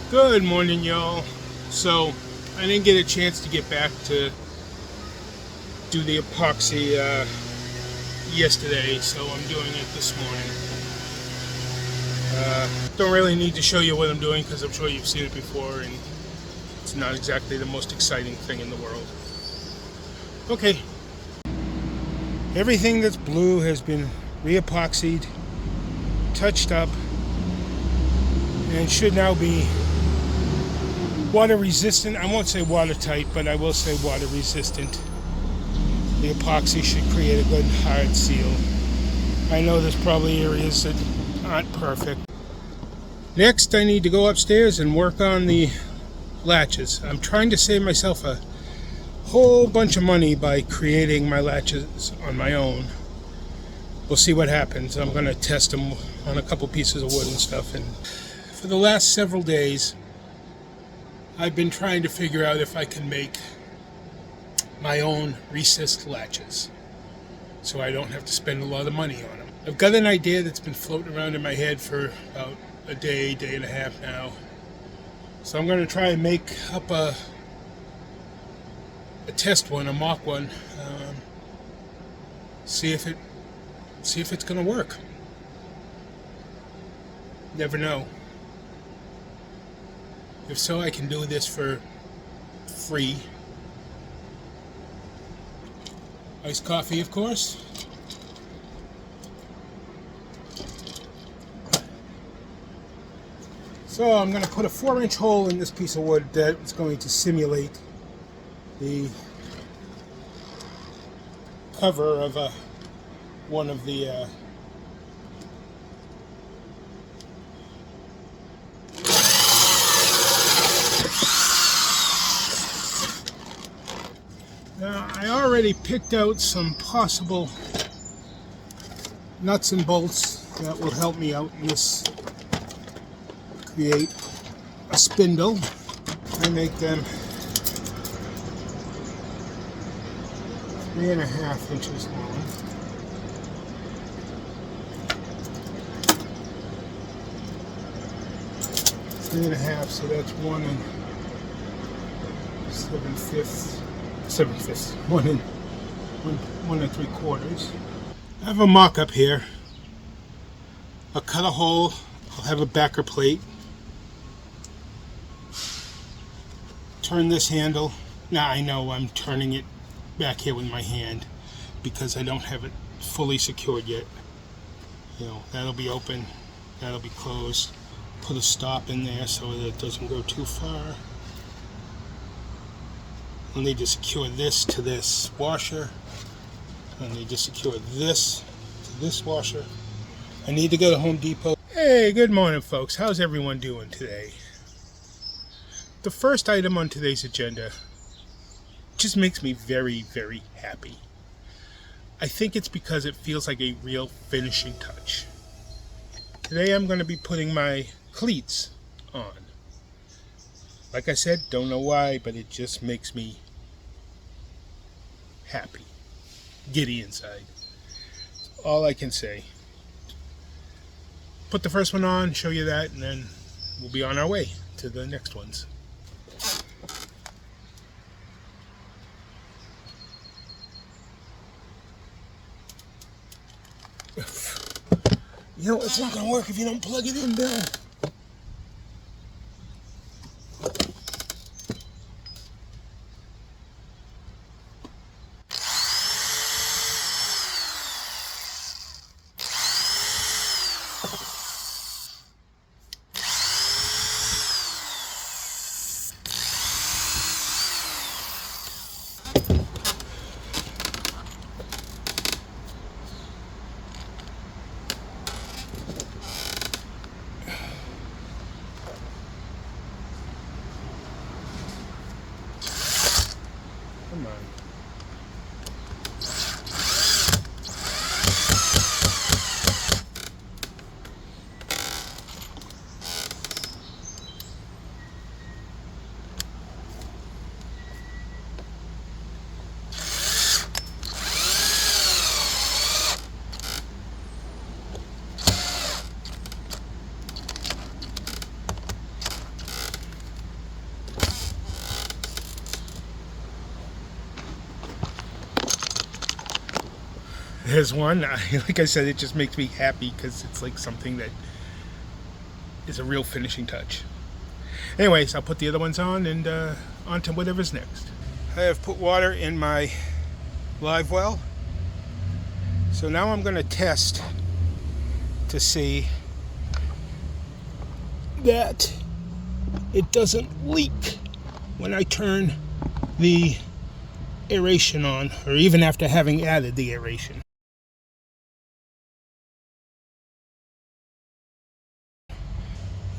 Good morning, y'all. So, I didn't get a chance to get back to do the epoxy yesterday, so I'm doing it this morning. Don't really need to show you what I'm doing because I'm sure you've seen it before, and it's not exactly the most exciting thing in the world. Okay. Everything that's blue has been re-epoxied, touched up, and should now be water resistant. I won't say watertight, but I will say water resistant. The epoxy should create a good hard seal. I know there's probably areas that aren't perfect. Next, I need to go upstairs and work on the latches. I'm trying to save myself a whole bunch of money by creating my latches on my own. We'll see what happens. I'm going to test them on a couple pieces of wood and stuff. And for the last several days, I've been trying to figure out if I can make my own recessed latches so I don't have to spend a lot of money on them. I've got an idea that's been floating around in my head for about a day and a half now. So I'm going to try and make up a test one, a mock one, see if it's going to work. Never know. If so, I can do this for free. Iced coffee, of course. So I'm going to put a 4-inch hole in this piece of wood that's going to simulate the cover of one of the Now, I already picked out some possible nuts and bolts that will help me out in this. Create a spindle. I make them 3.5 inches long. Three and a half, so that's 1 7/5, 1 and 3/4. I have a mock-up here. I'll cut a hole. I'll have a backer plate. Turn this handle. Now I know I'm turning it back here with my hand because I don't have it fully secured yet. You know, that'll be open, that'll be closed. Put a stop in there so that it doesn't go too far. I'll need to secure this to this washer. I need to secure this to this washer. I need to go to Home Depot. Hey, good morning, folks. How's everyone doing today? The first item on today's agenda just makes me very, very happy. I think it's because it feels like a real finishing touch. Today I'm going to be putting my cleats on. Like I said, don't know why, but it just makes me happy. Giddy inside. That's all I can say. Put the first one on, show you that, and then we'll be on our way to the next ones. You know, it's not going to work if you don't plug it in, Bill. There's one. Like I said, it just makes me happy because it's like something that is a real finishing touch. Anyways, I'll put the other ones on and on to whatever's next. I have put water in my live well. So now I'm going to test to see that it doesn't leak when I turn the aeration on, or even after having added the aeration.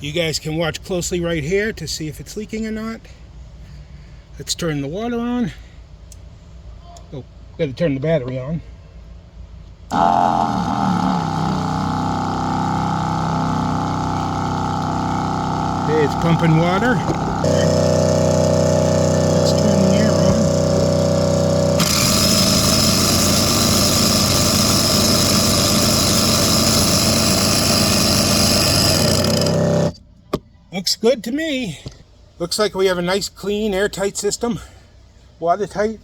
You guys can watch closely right here to see if it's leaking or not. Let's turn the water on. Oh, gotta turn the battery on. Okay, it's pumping water. Let's turn the air on. Looks good to me. Looks like we have a nice, clean, airtight system. Watertight.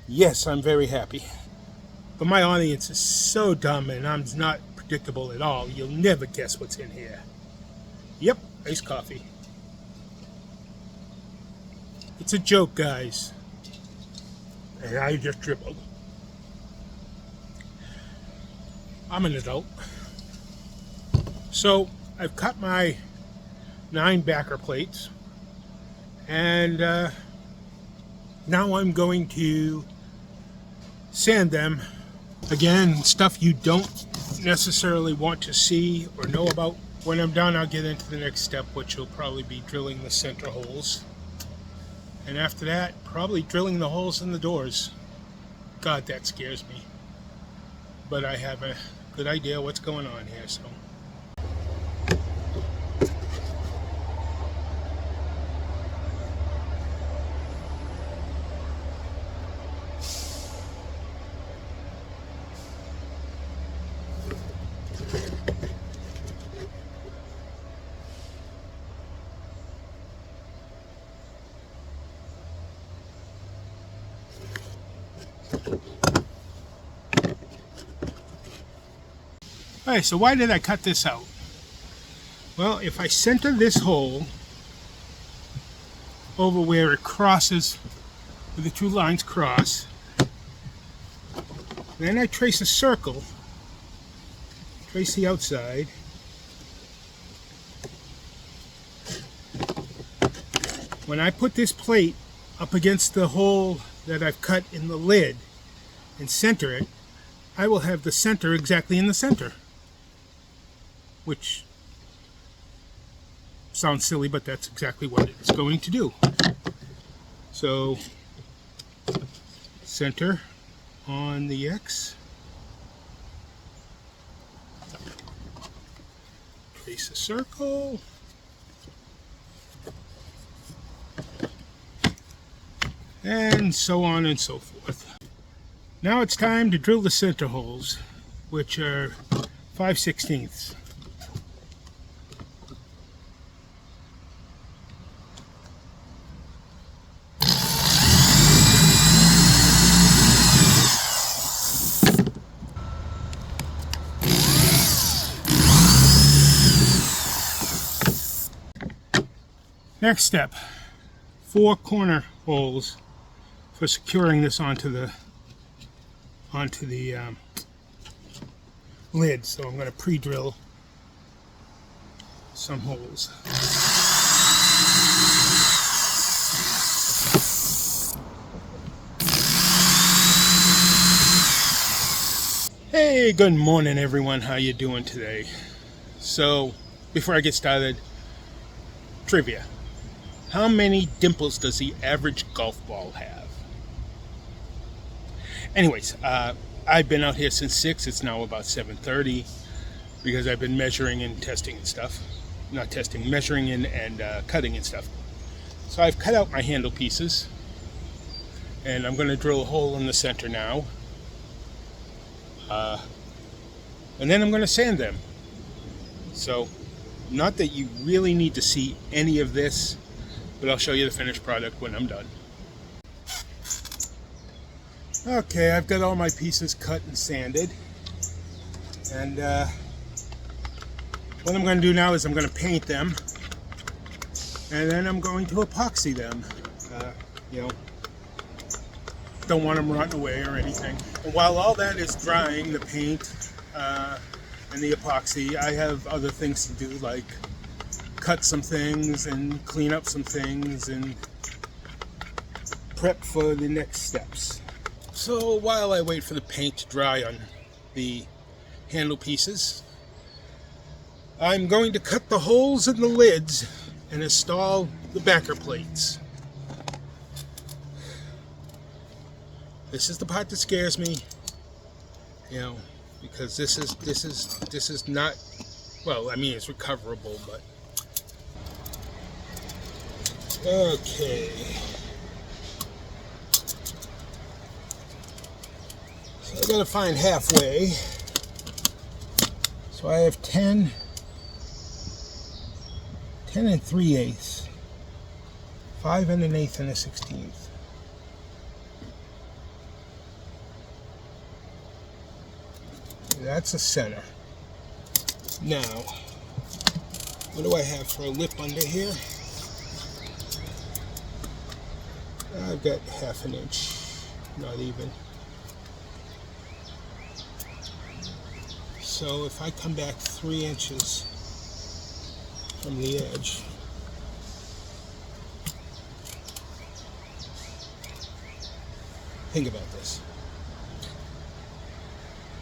Yes, I'm very happy. But my audience is so dumb and I'm not predictable at all. You'll never guess what's in here. Yep, iced coffee. It's a joke, guys. And I just dribbled. I'm an adult. So I've cut my 9 backer plates. And now I'm going to sand them. Again, stuff you don't necessarily want to see or know about. When I'm done, I'll get into the next step, which will probably be drilling the center holes. And after that, probably drilling the holes in the doors. God, that scares me. But I have a good idea what's going on here, so. Alright, so why did I cut this out? Well, if I center this hole over where it crosses, where the two lines cross, then I trace a circle, trace the outside, when I put this plate up against the hole that I've cut in the lid and center it, I will have the center exactly in the center. Which sounds silly, but that's exactly what it's going to do. So, center on the X. Trace a circle. And so on and so forth. Now it's time to drill the center holes, which are 5/16. Next step, 4 corner holes for securing this onto the lid. So I'm going to pre-drill some holes. Hey, good morning everyone. How you doing today? So, before I get started, trivia. How many dimples does the average golf ball have? Anyways, I've been out here since 6. It's now about 7:30 because I've been measuring and testing and stuff. Not testing, measuring and cutting and stuff. So I've cut out my handle pieces and I'm going to drill a hole in the center now. And then I'm going to sand them. So, not that you really need to see any of this, but I'll show you the finished product when I'm done. Okay, I've got all my pieces cut and sanded, and what I'm going to do now is I'm going to paint them, and then I'm going to epoxy them. You know, don't want them rotting away or anything. And while all that is drying, the paint and the epoxy, I have other things to do, like cut some things and clean up some things and prep for the next steps. So while I wait for the paint to dry on the handle pieces, I'm going to cut the holes in the lids and install the backer plates. This is the part that scares me, you know, because this is not, well, I mean, it's recoverable, but okay. So I gotta find halfway. So I have 10 and 3/8, 5 and 1/8 and 1/16. That's the center. Now, what do I have for a lip under here? I've got 1/2 inch, not even. So if I come back 3 inches from the edge, think about this.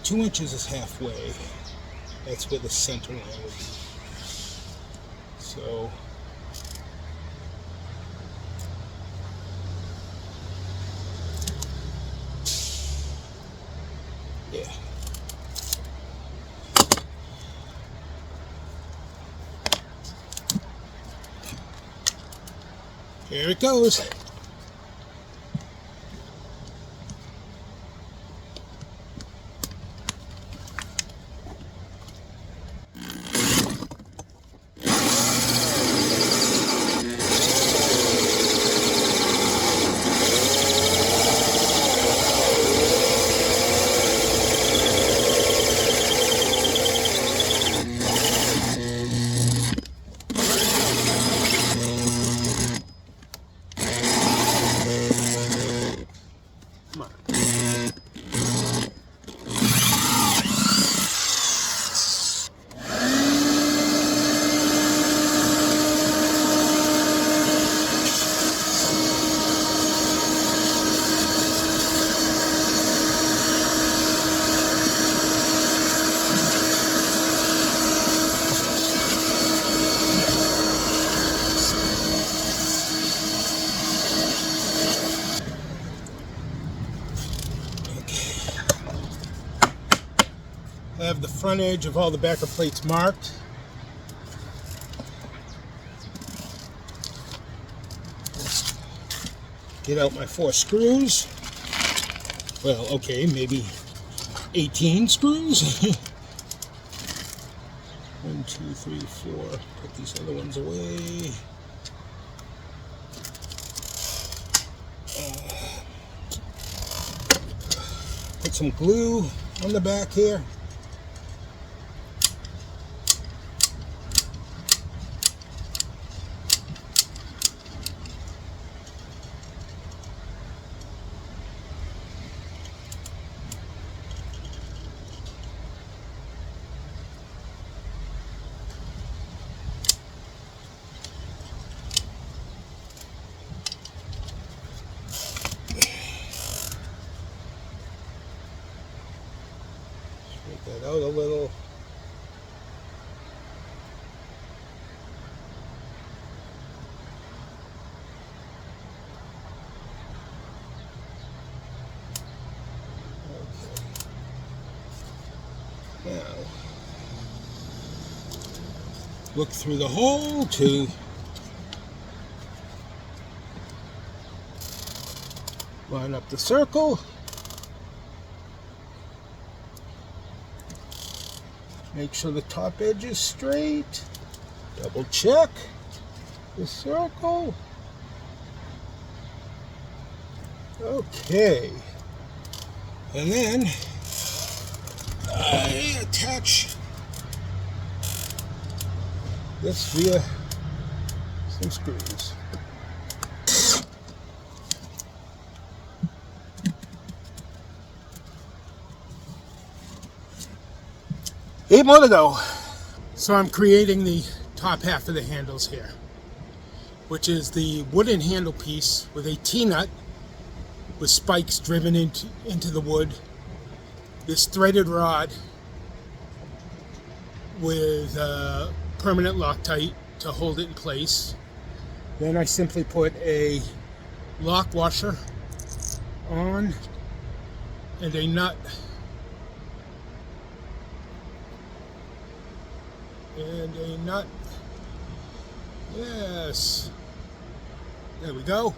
2 inches is halfway. That's where the center line would be. So yeah. Here it goes. I have the front edge of all the backer plates marked. Get out my 4 screws. Well, okay, maybe 18 screws. 1, 2, 3, 4. Put these other ones away. Put some glue on the back here. Take that out a little. Okay. Now, look through the hole to line up the circle. Make sure the top edge is straight. Double check the circle. Okay. And then I attach this via some screws. Eight more to go. So I'm creating the top half of the handles here, which is the wooden handle piece with a T-nut with spikes driven into the wood, this threaded rod with permanent Loctite to hold it in place. Then I simply put a lock washer on and a nut and a nut. Yes, there we go.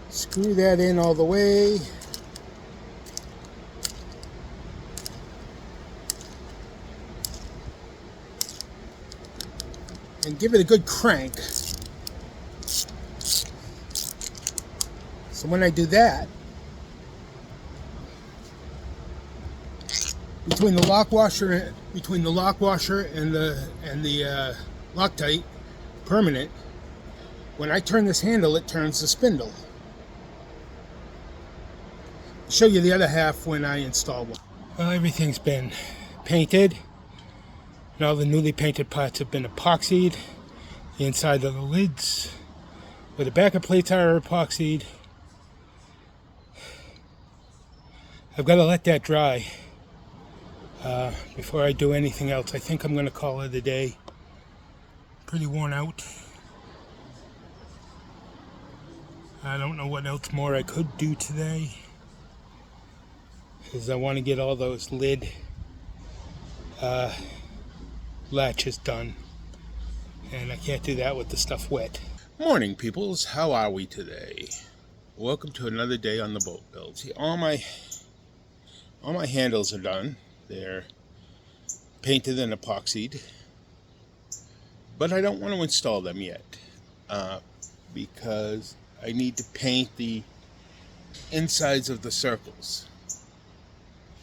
Screw that in all the way. And give it a good crank. So when I do that, between the lock washer and the Loctite permanent, when I turn this handle, it turns the spindle. I'll show you the other half when I install one. Well, everything's been painted, and all the newly painted parts have been epoxied. The inside of the lids, where the backer plates are epoxied. I've got to let that dry before I do anything else. I think I'm going to call it a day. Pretty worn out. I don't know what else more I could do today, because I want to get all those lid latches done, and I can't do that with the stuff wet. Morning, peoples. How are we today? Welcome to another day on the boat build. See, all my handles are done. They're painted and epoxied, but I don't want to install them yet because I need to paint the insides of the circles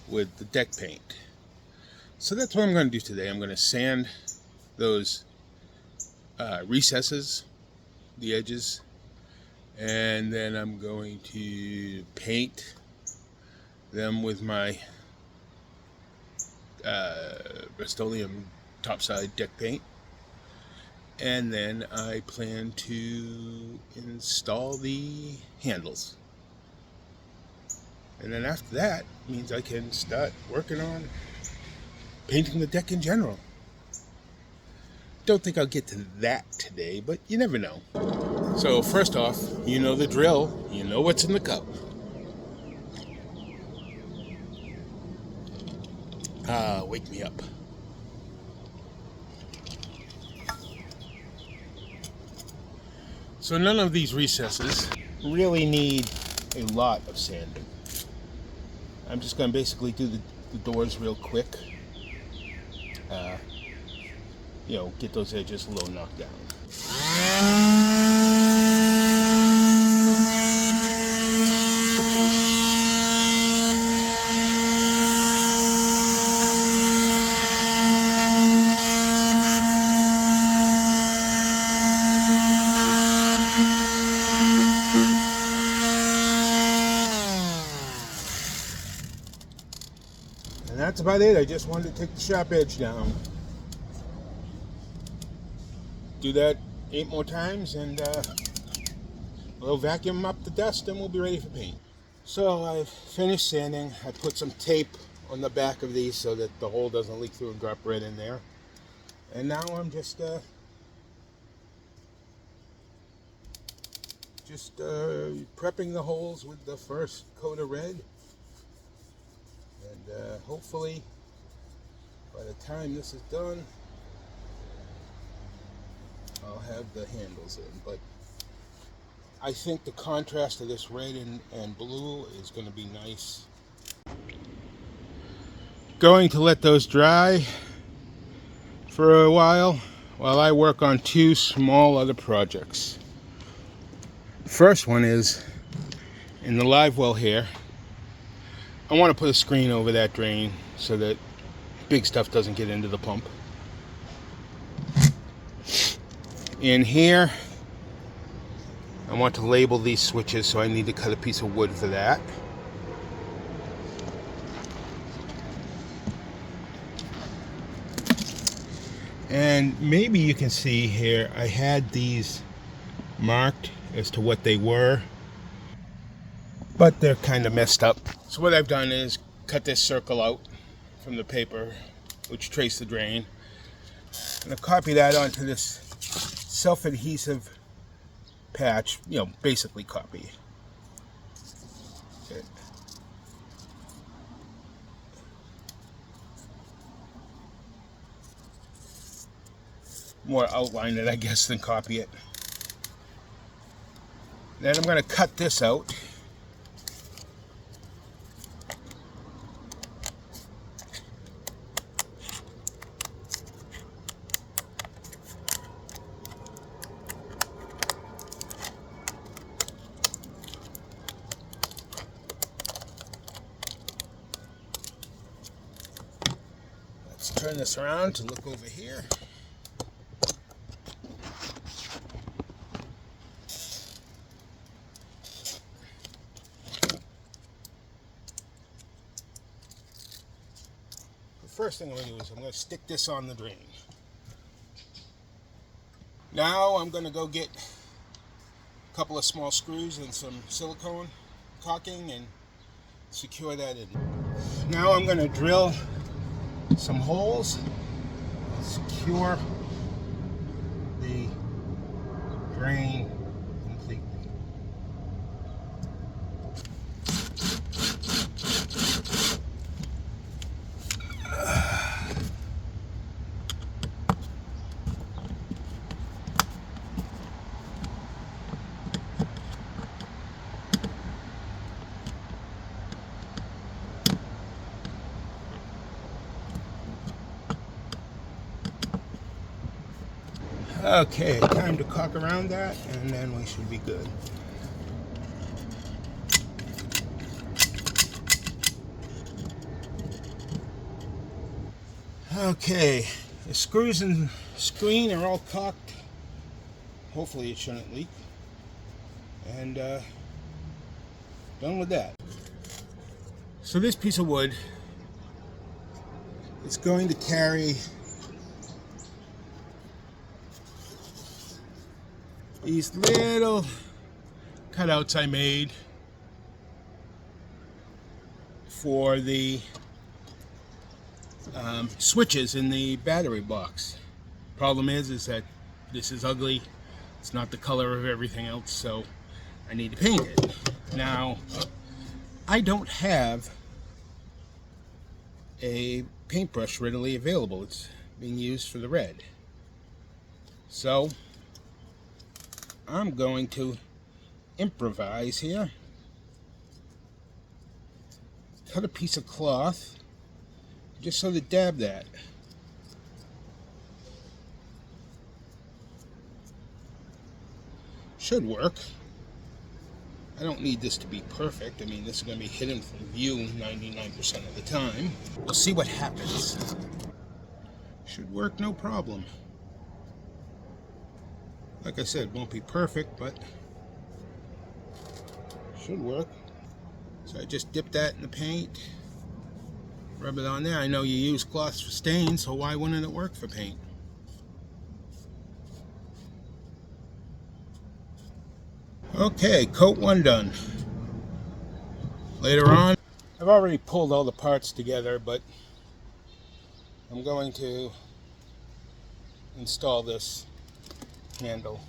with the deck paint. So that's what I'm going to do today. I'm going to sand those recesses, the edges, and then I'm going to paint them with my Rust-Oleum topside deck paint, and then I plan to install the handles, and then after that means I can start working on painting the deck in general. Don't think I'll get to that today, but you never know. So first off, you know the drill, you know what's in the cup. Wake me up. So none of these recesses really need a lot of sanding. I'm just going to basically do the doors real quick. Get those edges a little knocked down. And that's about it. I just wanted to take the sharp edge down. Do that 8 more times, and we'll vacuum up the dust, and we'll be ready for paint. So I've finished sanding. I put some tape on the back of these so that the hole doesn't leak through and drop red in there. And now I'm just prepping the holes with the first coat of red, and hopefully by the time this is done I'll have the handles in. But I think the contrast of this red and blue is going to be nice. Going to let those dry for a while I work on two small other projects. The first one is in the live well here. I want to put a screen over that drain so that big stuff doesn't get into the pump. In here, I want to label these switches, so I need to cut a piece of wood for that. And maybe you can see here, I had these marked as to what they were, but they're kind of messed up. So what I've done is cut this circle out from the paper, which traced the drain. And I copy that onto this self-adhesive patch, basically copy. Okay. More outline it, I guess, than copy it. Then I'm going to cut this out. Let's turn this around to look over here. First thing I'm going to do is I'm going to stick this on the drain. Now I'm going to go get a couple of small screws and some silicone caulking and secure that in. Now I'm going to drill some holes and secure the drain completely. Okay, time to caulk around that, and then we should be good. Okay, the screws and screen are all caulked. Hopefully it shouldn't leak. And done with that. So this piece of wood is going to carry these little cutouts I made for the switches in the battery box. Problem is that this is ugly. It's not the color of everything else, so I need to paint it. Now, I don't have a paintbrush readily available. It's being used for the red. So I'm going to improvise here. Cut a piece of cloth just so to dab that. Should work. I don't need this to be perfect. I mean, this is going to be hidden from view 99% of the time. We'll see what happens. Should work no problem. Like I said, won't be perfect, but should work. So I just dip that in the paint, rub it on there. I know you use cloths for stains, so why wouldn't it work for paint? Okay, coat one done. Later on, I've already pulled all the parts together, but I'm going to install this handle.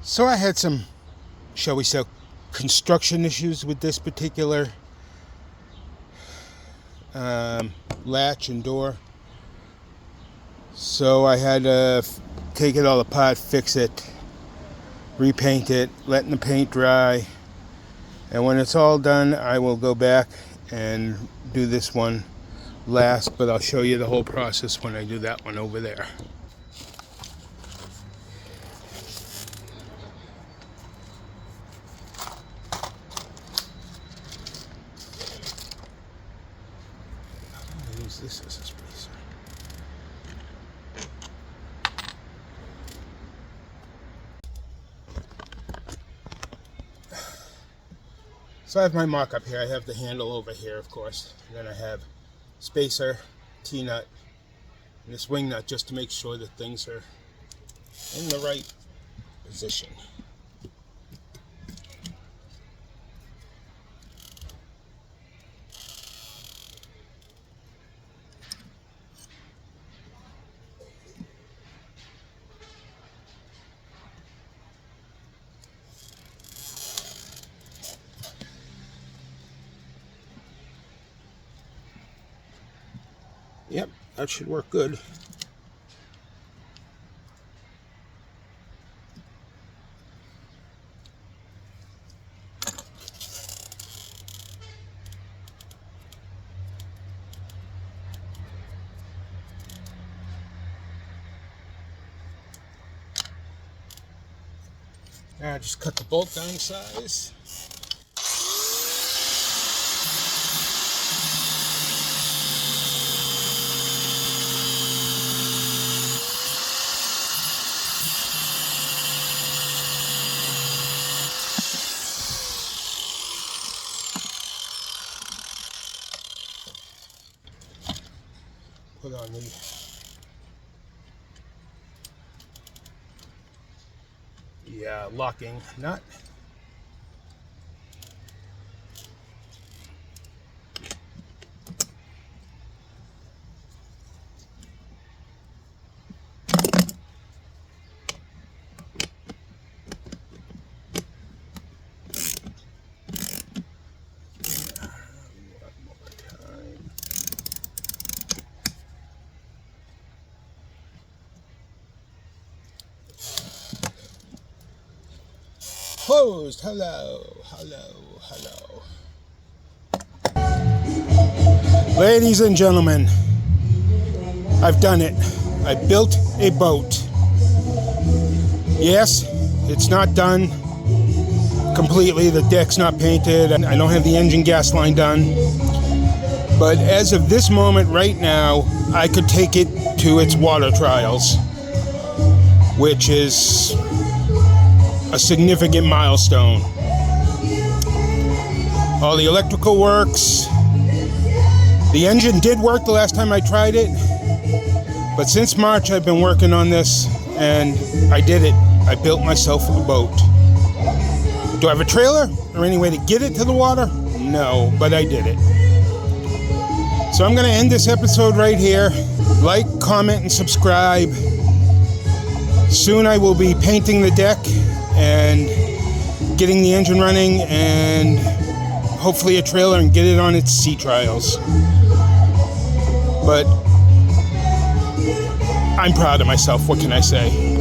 So I had some, shall we say, construction issues with this particular latch and door. So I had to take it all apart, fix it, repaint it, letting the paint dry. And when it's all done, I will go back and do this one last, but I'll show you the whole process when I do that one over there. I'll use this as a spacer. So I have my mock-up here. I have the handle over here, of course. And then I have spacer, T-nut, and this wing nut just to make sure that things are in the right position. Yep, that should work good. Now just cut the bolt down size. Put on the locking nut. Closed. Hello, hello, hello. Ladies and gentlemen, I've done it. I built a boat. Yes, it's not done completely. The deck's not painted. I don't have the engine gas line done. But as of this moment right now, I could take it to its water trials, which is a significant milestone. All the electrical works. The engine did work the last time I tried it, but since March I've been working on this and I did it. I built myself a boat. Do I have a trailer or any way to get it to the water? No, but I did it. So I'm going to end this episode right here. Like, comment, and subscribe. Soon I will be painting the deck and getting the engine running and hopefully a trailer and get it on its sea trials. But I'm proud of myself, what can I say?